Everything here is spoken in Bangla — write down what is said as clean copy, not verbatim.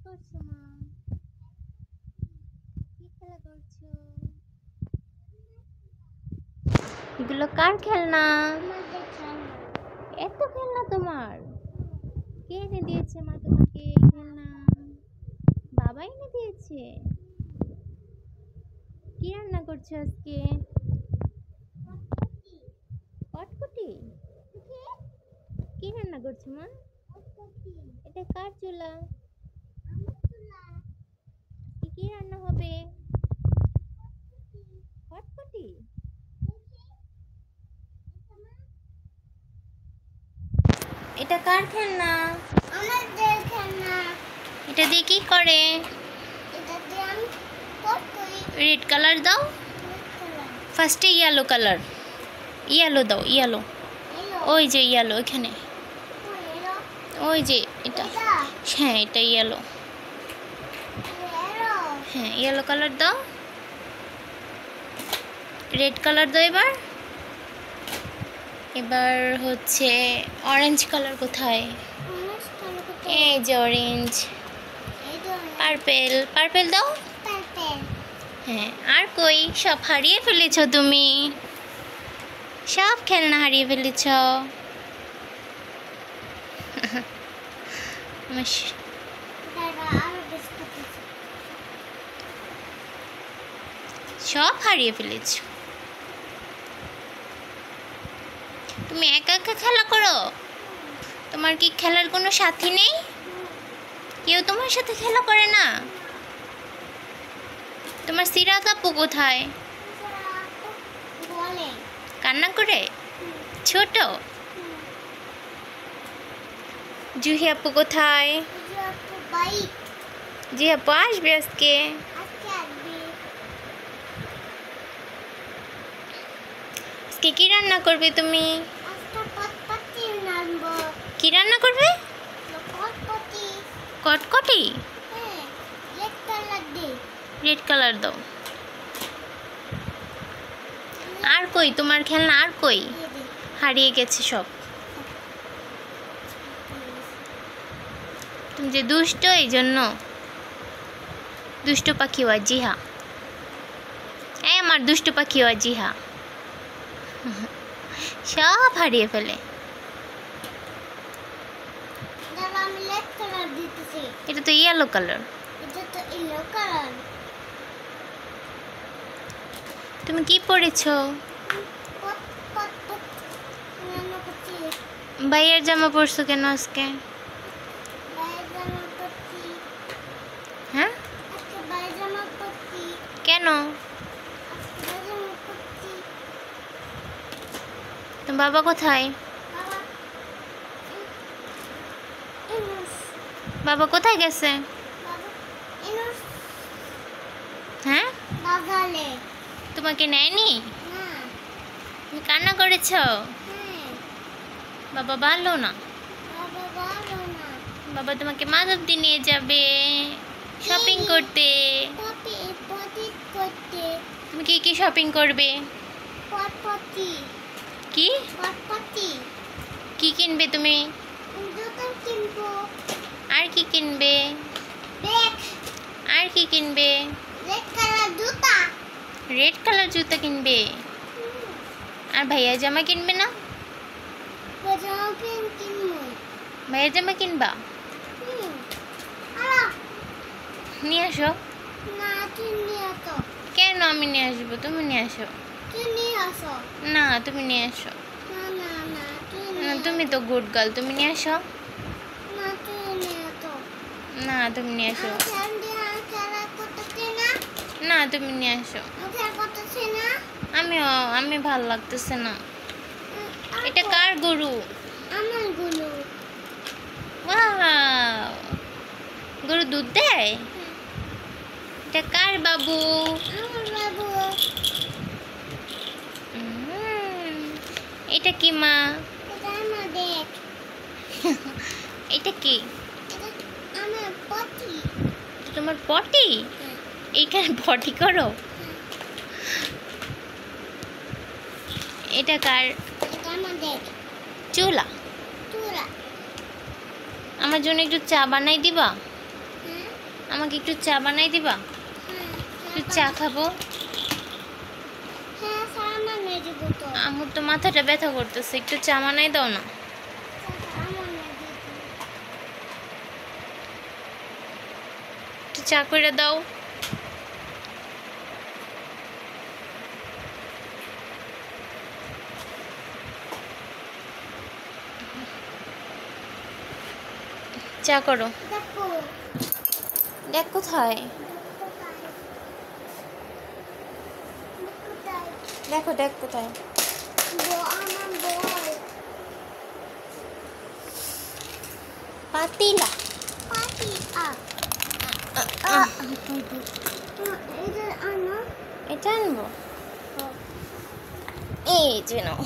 করছো মা? কি খেলা করছো? এগুলো কার খেলনা? এত খেলনা তোমার? কে এনে দিয়েছে মা তোমাকে এই খেলনা? বাবা এনে দিয়েছে? কি রান্না করছো আজকে? কটকটি? কি রান্না করছো মা? এটা কার চুলা? কি রান্না হবে? কটকটি? এটা কার খেলনা? আমাদের খেলনা। এটা দিয়ে কি করে? এটা দিয়ে আমি পট করি। রেড কালার দাও। ফার্স্টে ইয়েলো কালার। ইয়েলো দাও, ইয়েলো। ওই যে ইয়েলো এখানে। ওই যে এটা। হ্যাঁ এটা ইয়েলো। হ্যাঁ ইয়েলো কালার দাও। রেড কালার দাও এবার। এবার হচ্ছে অরেঞ্জ কালার কোথায়? এই যে অরেঞ্জ। পার্পেল, পার্পেল দাও। হ্যাঁ আর কই? সব হারিয়ে ফেলেছো তুমি। সব খেলনা হারিয়ে ফেলেছ। সব হারিয়ে ফেলেছ। তুমি একা একা খেলা করো? তোমার কি খেলার কোনো সাথী নেই? কেউ তোমার সাথে খেলা করে না? তোমার সিরাত আপু কোথায়? কান্না করে? ছোট? জুহি আপু কোথায়? জি আপু আসবে আজকে। আজকে কি রান্না করবে তুমি? কি রান্না করবে? কটকটি? রেড কালার দাও। আর কই তোমার খেলনা? আর কই? হারিয়ে গেছে সব। তুমি যে দুষ্ট, এই জন্য দুষ্ট পাখি ওয়া জিহা। এই আমার দুষ্ট পাখি ওয়া জিহা। সব হারিয়ে ফেলে। এটা তো ইয়েলো কালার। তুমি কি পরেছো? ভাইয়ের জামা পরছো কেন আজকে? হ্যাঁ কেন? তো বাবা কোথায়? বাবা কোথায় গেছে? হ্যাঁ তোমাকে নেয়নি? তুমি কান্না করেছ? বাবা ভালো না? বাবা তোমাকে মাধবদী নিয়ে যাবে শপিং করতে। তুমি কি কি শপিং করবে? কি কি কিনবে তুমি? আর কি কিনবে? আর কি কিনবে? রেড কালার জুতা কিনবে। আর ভাইয়া জামা কিনবে না? ভাইয়া জামা কিনবা? নিয়ে আসো। কেন আমি নিয়ে আসবো? তুমি নিয়ে আসো। না তুমি নিয়ে আসো। না তুমি তো গুড গার্ল, তুমি নিয়ে আসো। না তুমি নিয়ে আসো। না তুমি নিয়ে আসো। আমি ভালো লাগতেছে না। এটা কার গরু? আমার গরু। ওয়াও, গরু দুধ দেয়? এটা কার বাবু? আমার বাবু। এটা কি মা? এটা আমাদের। এটা কি? এটা আমার পটি। তোমার পটি? এইখানে পটি করো? এটা কার? এটা আমাদের চুলা। চুলা। আমার জন্য একটু চা বানাই দিবা? আমাকে একটু চা বানাই দিবা? একটু চা খাবো। হ্যাঁ সামান্য দিব তো। আমার তো মাথাটা ব্যথা করতেছে, একটু চা বানাই দাও না। সামান্য দিব। একটু চা করে দাও। চা করো। দেখো দেখ কোথায়, দেখো দেখ কোথায়। আমার বল পাতিলা। পাটি এটা আনো। এটা আনবো, এই যে নাও।